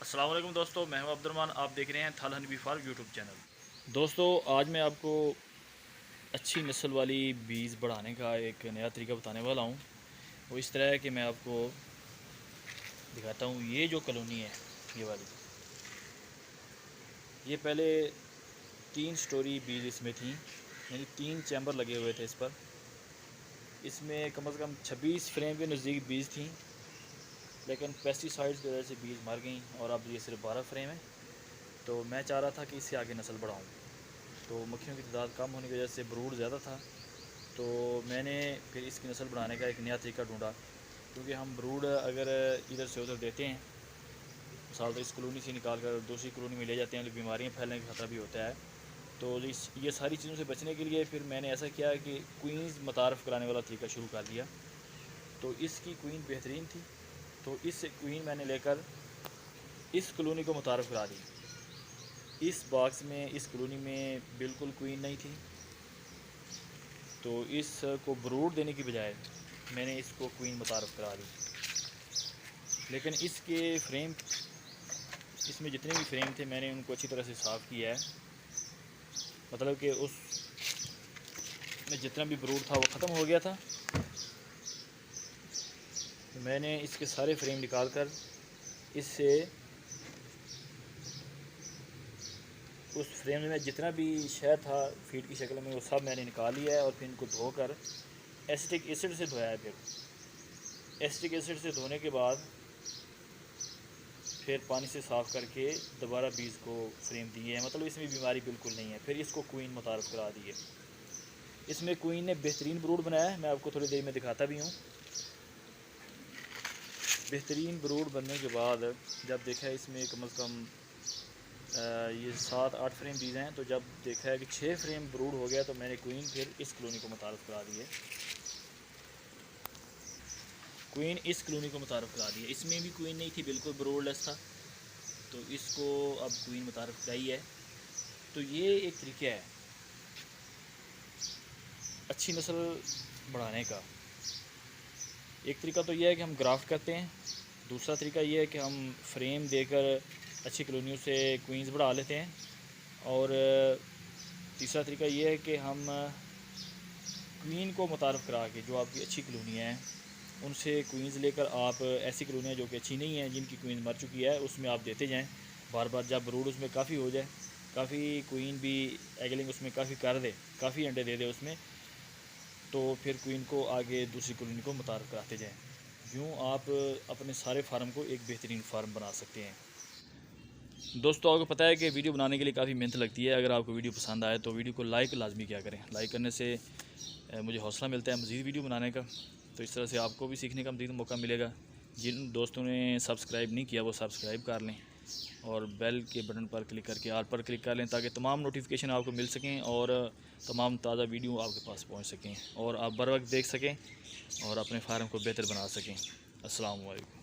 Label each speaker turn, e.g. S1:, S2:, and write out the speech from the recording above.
S1: अस्सलाम वालेकुम दोस्तों, मैं हूं अब्दुर्रहमान। आप देख रहे हैं थल हनीफी फार्म यूट्यूब चैनल। दोस्तों, आज मैं आपको अच्छी नस्ल वाली बीज बढ़ाने का एक नया तरीका बताने वाला हूं। वो इस तरह है कि मैं आपको दिखाता हूं। ये जो कॉलोनी है, ये वाली, ये पहले 3 स्टोरी बीज इसमें थी, यानी 3 चैम्बर लगे हुए थे इस पर। इसमें कम से कम 26 फ्रेम के नज़दीक बीज थी, लेकिन पेस्टिसाइड्स की वजह से बीज मर गई और अब ये सिर्फ 12 फ्रेम है। तो मैं चाह रहा था कि इससे आगे नस्ल बढ़ाऊँ, तो मक्खियों की तादाद कम होने की वजह से ब्रूड ज़्यादा था। तो मैंने फिर इसकी नस्ल बढ़ाने का एक नया तरीका ढूंढा, क्योंकि हम ब्रूड अगर इधर से उधर देते हैं, मिसाल तो इस कॉलोनी से निकाल कर दूसरी कॉलोनी में ले जाते हैं, तो बीमारियाँ फैलने का खतरा भी होता है। तो ये सारी चीज़ों से बचने के लिए फिर मैंने ऐसा किया कि क्वींस मुतारफ़ कराने वाला तरीका शुरू कर दिया। तो इसकी क्वीन बेहतरीन थी, तो इस क्वीन मैंने लेकर इस कॉलोनी को मुतारफ़ करा दी। इस बॉक्स में, इस कॉलोनी में बिल्कुल क्वीन नहीं थी, तो इसको ब्रूड देने की बजाय मैंने इसको क्वीन मुतारफ़ करा दी। लेकिन इसके फ्रेम, इसमें जितने भी फ्रेम थे मैंने उनको अच्छी तरह से साफ़ किया है। मतलब कि उसमें जितना भी ब्रूड था वो ख़त्म हो गया था। तो मैंने इसके सारे फ्रेम निकाल कर इससे उस फ्रेम में जितना भी शहद था फीड की शक्ल में, वो सब मैंने निकाल लिया है और फिर इनको धोकर एसिटिक एसिड से धोया है। फिर एसिटिक एसिड से धोने के बाद फिर पानी से साफ़ करके दोबारा बीज को फ्रेम दिए हैं। मतलब इसमें बीमारी बिल्कुल नहीं है। फिर इसको क्वीन मुतारफ़ करा दी है। इसमें क्वीन ने बेहतरीन ब्रूड बनाया है, मैं आपको थोड़ी देर में दिखाता भी हूँ। बेहतरीन ब्रूड बनने के बाद जब देखा है इसमें कम से कम ये 7-8 फ्रेम बीज हैं, तो जब देखा है कि 6 फ्रेम ब्रूड हो गया, तो मैंने क्वीन फिर इस कॉलोनी को मुतारफ़ करा दी है। क्वीन इस कॉलोनी को मुतारफ़ करा दी है। इसमें भी क्वीन नहीं थी, बिल्कुल ब्रूडलेस था, तो इसको अब क्वीन मुतारफ़ कराई है। तो ये एक तरीका है अच्छी नस्ल बढ़ाने का। एक तरीका तो यह है कि हम ग्राफ्ट करते हैं, दूसरा तरीका यह है कि हम फ्रेम देकर अच्छी कॉलोनियों से क्वींस बढ़ा लेते हैं, और तीसरा तरीका यह है कि हम क्वीन को मुतारफ़ करा के जो आपकी अच्छी कॉलोनियाँ हैं उनसे क्वींस लेकर आप ऐसी कॉलोनियाँ जो कि अच्छी नहीं हैं, जिनकी क्वीन मर चुकी है, उसमें आप देते जाएं बार बार। जब ब्रूड उसमें काफ़ी हो जाए, काफ़ी क्वीन भी एगलिंग उसमें काफ़ी कर दे, काफ़ी अंडे दे दे उसमें, तो फिर क्वीन को आगे दूसरी कॉलोनी को मुतारफ़ कराते जाएँ। यूँ आप अपने सारे फार्म को एक बेहतरीन फार्म बना सकते हैं। दोस्तों, आपको पता है कि वीडियो बनाने के लिए काफ़ी मेहनत लगती है। अगर आपको वीडियो पसंद आए तो वीडियो को लाइक लाजमी किया करें। लाइक करने से मुझे हौसला मिलता है मज़ीद वीडियो बनाने का। तो इस तरह से आपको भी सीखने का मज़ीद मौका मिलेगा। जिन दोस्तों ने सब्सक्राइब नहीं किया वो सब्सक्राइब कर लें, और बेल के बटन पर क्लिक करके ऑल पर क्लिक कर लें, ताकि तमाम नोटिफिकेशन आपको मिल सकें और तमाम ताज़ा वीडियो आपके पास पहुँच सकें और आप बर वक्त देख सकें और अपने फार्म को बेहतर बना सकें। अस्सलाम वालेकुम।